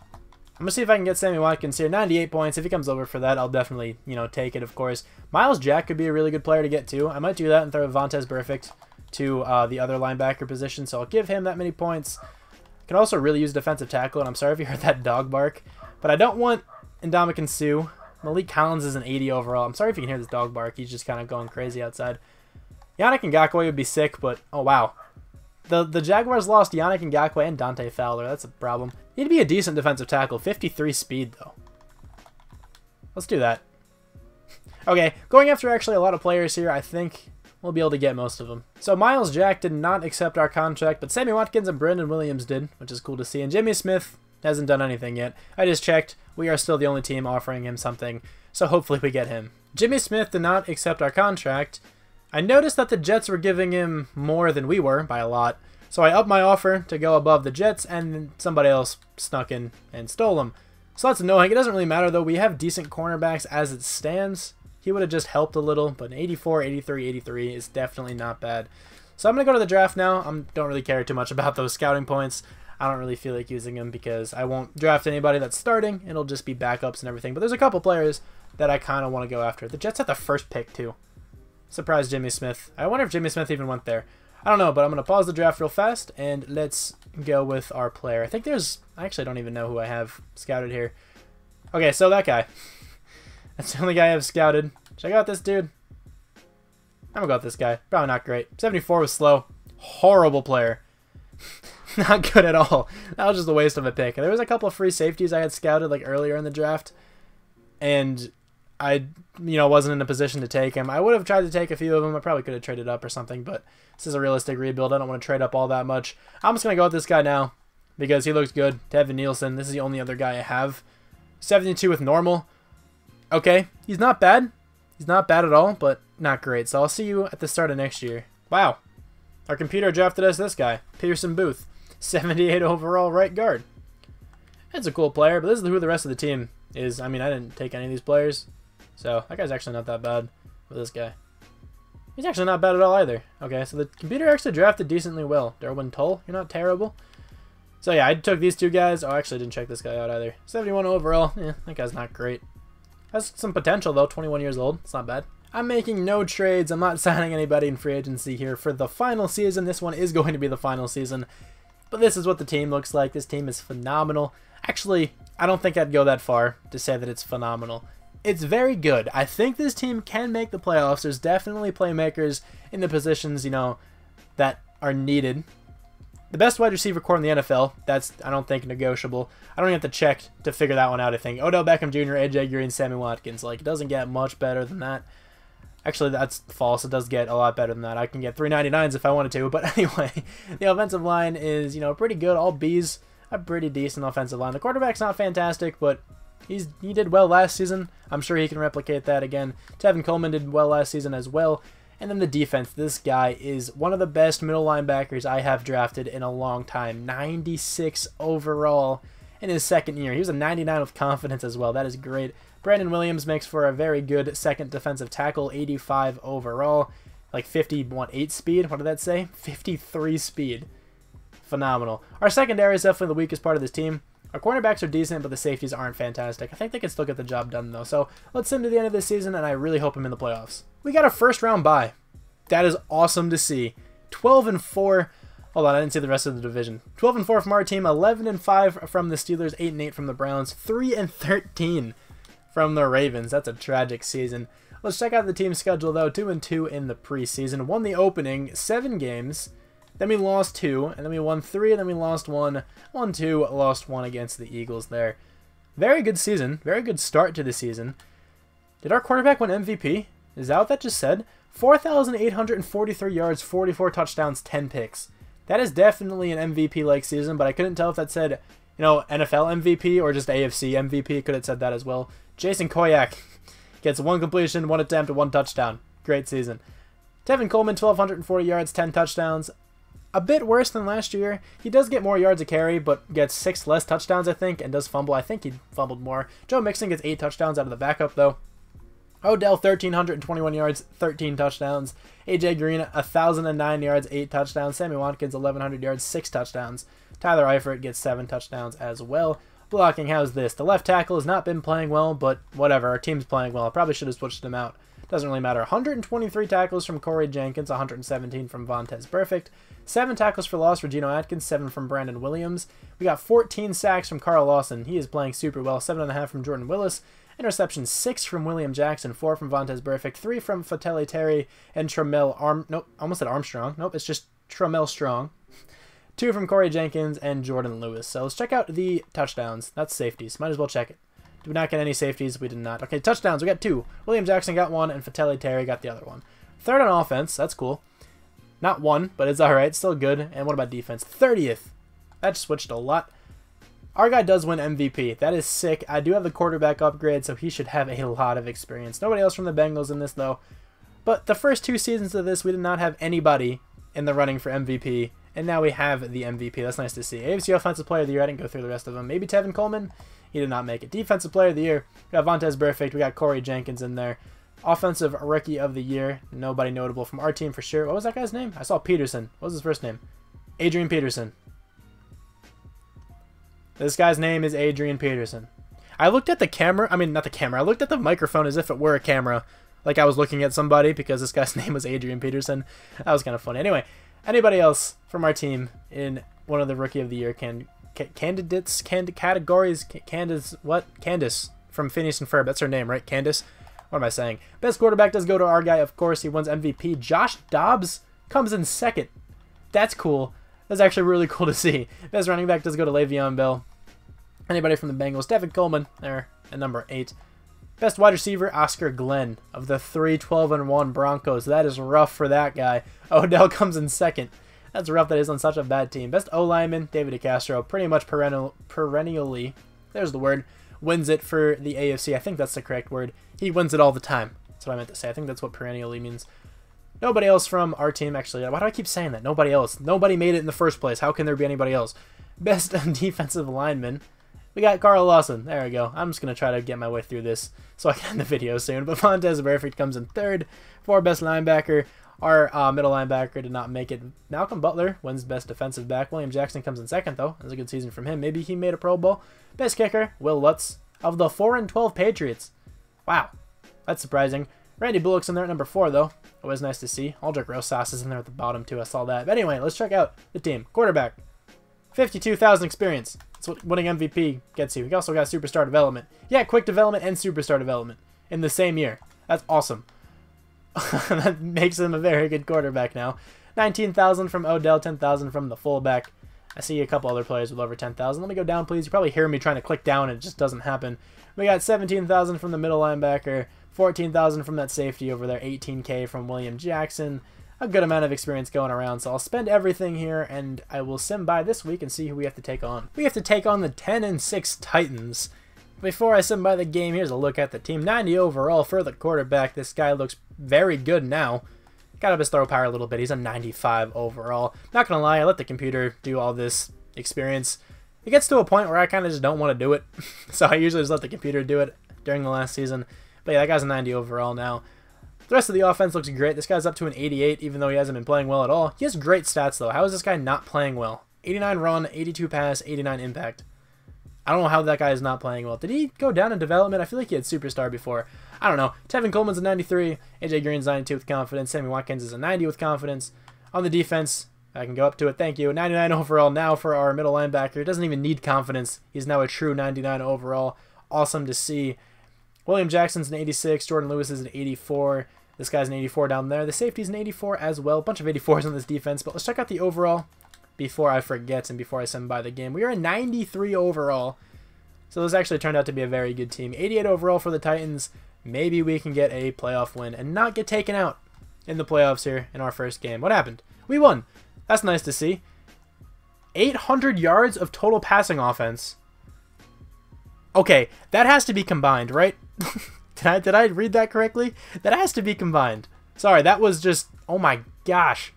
Speaker 1: I'm going to see if I can get Sammy Watkins here. 98 points. If he comes over for that, I'll definitely, you know, take it, of course. Miles Jack could be a really good player to get to. I might do that and throw Vontaze Burfict to the other linebacker position, so I'll give him that many points. I can also really use defensive tackle, and I'm sorry if you heard that dog bark, but I don't want Ndamukong Suh. Malik Collins is an 80 overall. I'm sorry if you can hear this dog bark. He's just kind of going crazy outside. Yannick Ngakoue would be sick, but oh wow. The Jaguars lost Yannick Ngakoue and Dante Fowler. That's a problem. Need to be a decent defensive tackle. 53 speed, though. Let's do that. Okay, going after actually a lot of players here, I think we'll be able to get most of them. So Miles Jack did not accept our contract, but Sammy Watkins and Brandon Williams did, which is cool to see. And Jimmy Smith hasn't done anything yet. I just checked. We are still the only team offering him something, so hopefully we get him. Jimmy Smith did not accept our contract. I noticed that the Jets were giving him more than we were, by a lot. So I upped my offer to go above the Jets, and somebody else snuck in and stole him. So that's annoying. It doesn't really matter, though. We have decent cornerbacks as it stands. He would have just helped a little, but an 84, 83, 83 is definitely not bad. So I'm going to go to the draft now. I don't really care too much about those scouting points. I don't really feel like using them because I won't draft anybody that's starting. It'll just be backups and everything. But there's a couple players that I kind of want to go after. The Jets had the first pick too. Surprise Jimmy Smith. I wonder if Jimmy Smith even went there. I don't know, but I'm going to pause the draft real fast and let's go with our player. I think there's... I actually don't even know who I have scouted here. Okay, so that guy. That's the only guy I have scouted. Check out this dude. I'm going to go with this guy. Probably not great. 74 was slow. Horrible player. Not good at all. That was just a waste of a pick. There was a couple of free safeties I had scouted like earlier in the draft. And I, wasn't in a position to take him. I would have tried to take a few of them. I probably could have traded up or something, but this is a realistic rebuild. I don't want to trade up all that much. I'm just going to go with this guy now because he looks good. Devin Nielson. This is the only other guy I have. 72 with normal. Okay, he's not bad. He's not bad at all, but not great. So I'll see you at the start of next year. Wow. Our computer drafted us this guy. Pearson Booth. 78 overall right guard. That's a cool player, but this is who the rest of the team is. I mean, I didn't take any of these players. So, that guy's actually not that bad with this guy. He's actually not bad at all either. Okay, so the computer actually drafted decently well. Derwin Tull, you're not terrible. So yeah, I took these two guys. Oh, actually I didn't check this guy out either. 71 overall. Yeah, that guy's not great. Has some potential though, 21 years old. It's not bad. I'm making no trades. I'm not signing anybody in free agency here for the final season. This one is going to be the final season. But this is what the team looks like. This team is phenomenal. Actually, I don't think I'd go that far to say that it's phenomenal. It's very good. I think this team can make the playoffs. There's definitely playmakers in the positions, that are needed. The best wide receiver core in the NFL, that's, I don't think, negotiable. I don't even have to check to figure that one out, I think. Odell Beckham Jr., AJ Green, Sammy Watkins. Like, it doesn't get much better than that. Actually, that's false. It does get a lot better than that. I can get 399s if I wanted to. But anyway, the offensive line is, pretty good. All B's, a pretty decent offensive line. The quarterback's not fantastic, but he did well last season. I'm sure he can replicate that again. Tevin Coleman did well last season as well. And then the defense. This guy is one of the best middle linebackers I have drafted in a long time. 96 overall in his second year. He was a 99 with confidence as well. That is great. Brandon Williams makes for a very good second defensive tackle. 85 overall. Like 8 speed? What did that say? 53 speed. Phenomenal. Our secondary is definitely the weakest part of this team. Our cornerbacks are decent, but the safeties aren't fantastic. I think they can still get the job done, though. So let's send to the end of this season, and I really hope I'm in the playoffs. We got a first-round bye. That is awesome to see. 12-4. Hold on, I didn't see the rest of the division. 12-4 from our team, 11-5 from the Steelers, 8-8 from the Browns, 3-13 from the Ravens. That's a tragic season. Let's check out the team schedule, though. 2-2 in the preseason. Won the opening 7 games. Then we lost 2, and then we won 3, and then we lost 1. Won 2, lost 1 against the Eagles there. Very good season. Very good start to the season. Did our quarterback win MVP? Is that what that just said? 4,843 yards, 44 touchdowns, 10 picks. That is definitely an MVP-like season, but I couldn't tell if that said, NFL MVP or just AFC MVP. Could have said that as well. Jason Koyak gets 1 completion, 1 attempt, 1 touchdown. Great season. Tevin Coleman, 1,240 yards, 10 touchdowns. A bit worse than last year. He does get more yards a carry, but gets 6 less touchdowns, I think, and does fumble. I think he fumbled more. Joe Mixon gets 8 touchdowns out of the backup, though. Odell, 1,321 yards, 13 touchdowns. AJ Green, 1,009 yards, 8 touchdowns. Sammy Watkins, 1,100 yards, 6 touchdowns. Tyler Eifert gets 7 touchdowns as well. Blocking, how's this? The left tackle has not been playing well, but whatever. Our team's playing well. I probably should have switched him out. Doesn't really matter. 123 tackles from Koree Jenkins, 117 from Vontaze Burfict. 7 tackles for loss for Geno Atkins, 7 from Brandon Williams. We got 14 sacks from Carl Lawson. He is playing super well. 7.5 from Jordan Willis. Interception 6 from William Jackson, 4 from Vontaze Burfict, 3 from Fatele Terry and almost said Armstrong. Nope, it's just Tramel Strong. 2 from Corey Jenkins and Jordan Lewis. So let's check out the touchdowns. That's safeties. Might as well check it. Did we not get any safeties? We did not. Okay, touchdowns. We got 2. William Jackson got 1, and Fatele Terry got the other one. 3rd on offense. That's cool. Not 1, but it's alright. Still good. And what about defense? 30th. That switched a lot. Our guy does win MVP. That is sick. I do have the quarterback upgrade, so he should have a lot of experience. Nobody else from the Bengals in this, though. But the first 2 seasons of this, we did not have anybody in the running for MVP, and now we have the MVP. That's nice to see. AFC Offensive Player of the Year. I didn't go through the rest of them. Maybe Tevin Coleman. He did not make it. Defensive Player of the Year. We got Vontaze Burfict. We got Corey Jenkins in there. Offensive Rookie of the Year. Nobody notable from our team for sure. What was that guy's name? I saw Peterson. What was his first name? Adrian Peterson. This guy's name is Adrian Peterson. I looked at the camera. I mean, not the camera. I looked at the microphone as if it were a camera. Like I was looking at somebody because this guy's name was Adrian Peterson. That was kind of funny. Anyway, anybody else from our team in one of the Rookie of the Year categories? Candace from Phineas and Ferb. That's her name, right? Candace? What am I saying? Best quarterback does go to our guy, of course. He wins MVP. Josh Dobbs comes in second. That's cool. That's actually really cool to see. Best running back does go to Le'Veon Bell. Anybody from the Bengals? Devin Coleman there at number 8. Best wide receiver, Oscar Glenn of the 3-12-1 Broncos. That is rough for that guy. Odell comes in second. That's rough that is on such a bad team. Best O-lineman, David DeCastro. Pretty much perennially, there's the word, wins it for the AFC. I think that's the correct word. He wins it all the time. That's what I meant to say. I think that's what perennially means. Nobody else from our team, actually. Why do I keep saying that? Nobody else. Nobody made it in the first place. How can there be anybody else? Best defensive lineman. We got Carl Lawson. There we go. I'm just going to try to get my way through this so I can end the video soon. But Montez Burfict comes in third for best linebacker. Our middle linebacker did not make it. Malcolm Butler wins best defensive back. William Jackson comes in second, though. That was a good season from him. Maybe he made a Pro Bowl. Best kicker, Will Lutz of the 4-12 Patriots. Wow. That's surprising. Randy Bullock's in there at number 4, though. Always nice to see. Aldrich Rosas is in there at the bottom, too. I saw that. But anyway, let's check out the team. Quarterback. 52,000 experience. That's what winning MVP gets you. He also got superstar development. Yeah, quick development and superstar development in the same year. That's awesome. That makes him a very good quarterback now. 19,000 from Odell, 10,000 from the fullback. I see a couple other players with over 10,000. Let me go down, please. You probably hear me trying to click down and it just doesn't happen. We got 17,000 from the middle linebacker, 14,000 from that safety over there, 18K from William Jackson. A good amount of experience going around, so I'll spend everything here, and I will sim by this week and see who we have to take on. We have to take on the 10-6 Titans. Before I sim by the game, here's a look at the team. 90 overall for the quarterback. This guy looks very good now. Got up his throw power a little bit. He's a 95 overall. Not gonna lie, I let the computer do all this experience. It gets to a point where I kind of just don't want to do it, so I usually just let the computer do it during the last season. But yeah, that guy's a 90 overall now. The rest of the offense looks great. This guy's up to an 88, even though he hasn't been playing well at all. He has great stats, though. How is this guy not playing well? 89 run, 82 pass, 89 impact. I don't know how that guy is not playing well. Did he go down in development? I feel like he had superstar before. I don't know. Tevin Coleman's a 93. AJ Green's 92 with confidence. Sammy Watkins is a 90 with confidence. On the defense, I can go up to it. Thank you. 99 overall now for our middle linebacker. Doesn't even need confidence. He's now a true 99 overall. Awesome to see. William Jackson's an 86. Jordan Lewis is an 84. This guy's an 84 down there. The safety's an 84 as well. A bunch of 84s on this defense. But let's check out the overall before I forget and before I send by the game. We are a 93 overall. So this actually turned out to be a very good team. 88 overall for the Titans. Maybe we can get a playoff win and not get taken out in the playoffs here in our first game. What happened? We won. That's nice to see. 800 yards of total passing offense. Okay, that has to be combined, right? Did I read that correctly? That has to be combined. Sorry, that was just... Oh my gosh.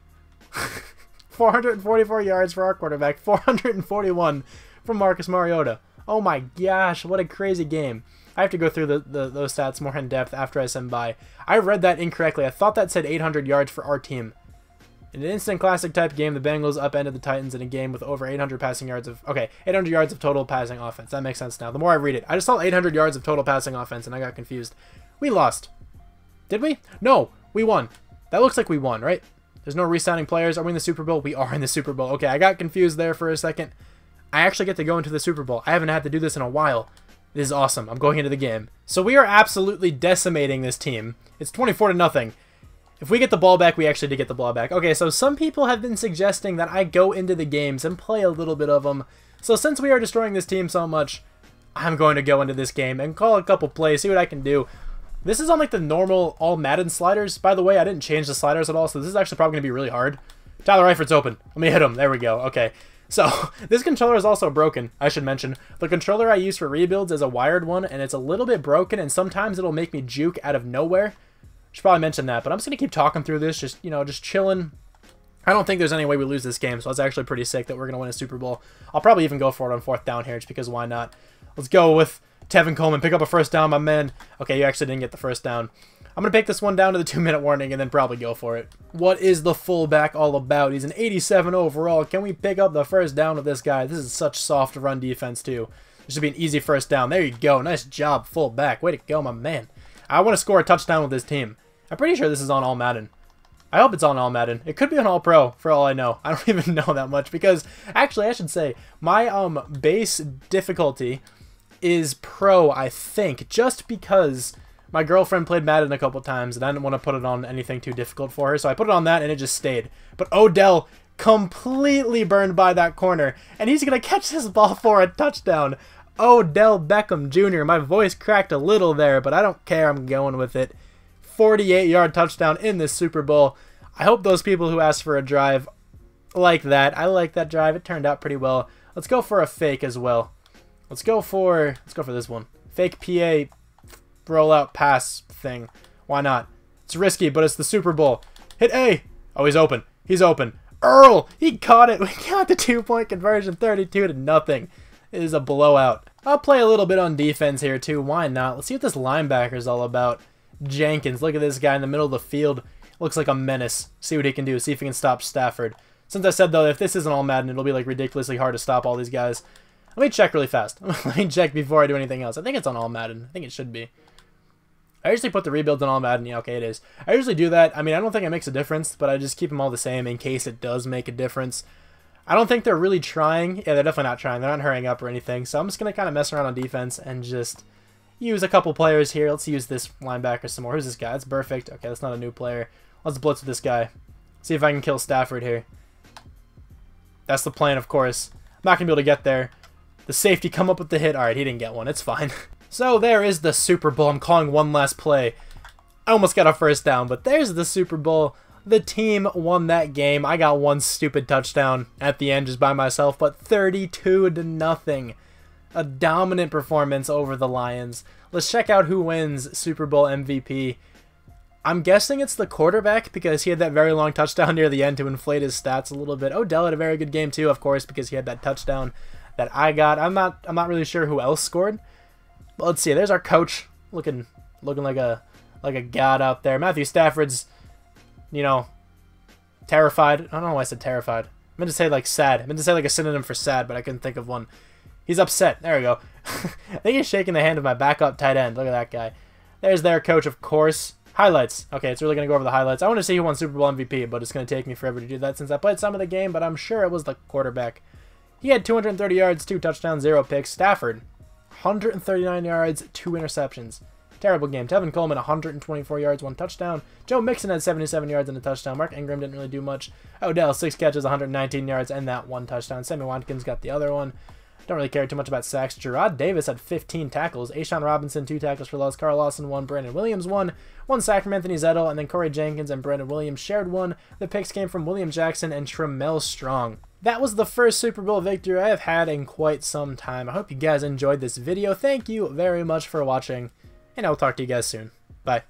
Speaker 1: 444 yards for our quarterback. 441 from Marcus Mariota. Oh my gosh, what a crazy game. I have to go through those stats more in depth after I send by. I read that incorrectly. I thought that said 800 yards for our team. In an instant classic type game, the Bengals upended the Titans in a game with over 800 passing yards of... Okay, 800 yards of total passing offense. That makes sense now. The more I read it. I just saw 800 yards of total passing offense and I got confused. We lost. Did we? No, we won. That looks like we won, right? There's no re-signing players. Are we in the Super Bowl? We are in the Super Bowl. Okay, I got confused there for a second. I actually get to go into the Super Bowl. I haven't had to do this in a while. This is awesome. I'm going into the game. So we are absolutely decimating this team. It's 24-0. If we get the ball back, we actually did get the ball back. Okay, so some people have been suggesting that I go into the games and play a little bit of them. So since we are destroying this team so much, I'm going to go into this game and call a couple plays, see what I can do. This is on like the normal all Madden sliders. By the way, I didn't change the sliders at all, so this is actually probably going to be really hard. Tyler Eifert's open. Let me hit him. There we go. Okay. So, this controller is also broken, I should mention. The controller I use for rebuilds is a wired one, and it's a little bit broken, and sometimes it'll make me juke out of nowhere. Should probably mention that, but I'm just going to keep talking through this, just, you know, just chilling. I don't think there's any way we lose this game, so it's actually pretty sick that we're going to win a Super Bowl. I'll probably even go for it on 4th down here, just because why not? Let's go with Tevin Coleman. Pick up a first down, my man. Okay, you actually didn't get the first down. I'm going to pick this one down to the 2-minute warning and then probably go for it. What is the fullback all about? He's an 87 overall. Can we pick up the first down with this guy? This is such soft run defense too. This should be an easy first down. There you go. Nice job, fullback. Way to go, my man. I want to score a touchdown with this team. I'm pretty sure this is on All Madden. I hope it's on All Madden. It could be on All Pro for all I know. I don't even know that much because, actually, I should say, my base difficulty is Pro, I think, just because my girlfriend played Madden a couple times and I didn't want to put it on anything too difficult for her, so I put it on that and it just stayed. But Odell completely burned by that corner, and he's going to catch this ball for a touchdown. Odell Beckham Jr. My voice cracked a little there, but I don't care. I'm going with it. 48-yard touchdown in this Super Bowl. I hope those people who asked for a drive like that. I like that drive. It turned out pretty well. Let's go for a fake as well. Let's go for this one. Fake PA rollout pass thing. Why not? It's risky, but it's the Super Bowl. Hit A. Oh, he's open. He's open. Earl, he caught it. We got the 2-point conversion, 32-0. It is a blowout. I'll play a little bit on defense here too. Why not? Let's see what this linebacker is all about. Jenkins, look at this guy in the middle of the field. Looks like a menace. See what he can do. See if he can stop Stafford. Since I said, though, if this isn't All Madden, it'll be like ridiculously hard to stop all these guys. Let me check really fast. Let me check before I do anything else. I think it's on All Madden. I think it should be. I usually put the rebuilds on All Madden. Yeah, okay, it is. I usually do that. I mean, I don't think it makes a difference, but I just keep them all the same in case it does make a difference. I don't think they're really trying. Yeah, they're definitely not trying. They're not hurrying up or anything. So I'm just going to kind of mess around on defense and just use a couple players here. Let's use this linebacker some more. Who's this guy? That's perfect. Okay, that's not a new player. Let's blitz with this guy. See if I can kill Stafford here. That's the plan, of course. I'm not going to be able to get there. The safety come up with the hit. Alright, he didn't get one. It's fine. So there is the Super Bowl. I'm calling one last play. I almost got a first down, but there's the Super Bowl. The team won that game. I got one stupid touchdown at the end just by myself, but 32-0. A dominant performance over the Lions. Let's check out who wins Super Bowl MVP. I'm guessing it's the quarterback because he had that very long touchdown near the end to inflate his stats a little bit. Odell had a very good game too, of course, because he had that touchdown that I got. I'm not really sure who else scored. But let's see. There's our coach looking like a god out there. Matthew Stafford's, you know, terrified. I don't know why I said terrified. I meant to say like sad. I meant to say like a synonym for sad, but I couldn't think of one. He's upset. There we go. I think he's shaking the hand of my backup tight end. Look at that guy. There's their coach, of course. Highlights. Okay, it's really going to go over the highlights. I want to see who won Super Bowl MVP, but it's going to take me forever to do that since I played some of the game, but I'm sure it was the quarterback. He had 230 yards, 2 touchdowns, 0 picks. Stafford, 139 yards, 2 interceptions. Terrible game. Tevin Coleman, 124 yards, 1 touchdown. Joe Mixon had 77 yards and a touchdown. Mark Ingram didn't really do much. Odell, 6 catches, 119 yards, and that 1 touchdown. Sammy Watkins got the other one. Don't really care too much about sacks. Gerard Davis had 15 tackles. Ashawn Robinson, 2 tackles for loss. Carl Lawson, 1. Brandon Williams, 1. 1 sack from Anthony Zettel. And then Koree Jenkins and Brandon Williams shared 1. The picks came from William Jackson and Tremel Strong. That was the first Super Bowl victory I have had in quite some time. I hope you guys enjoyed this video. Thank you very much for watching, and I will talk to you guys soon. Bye.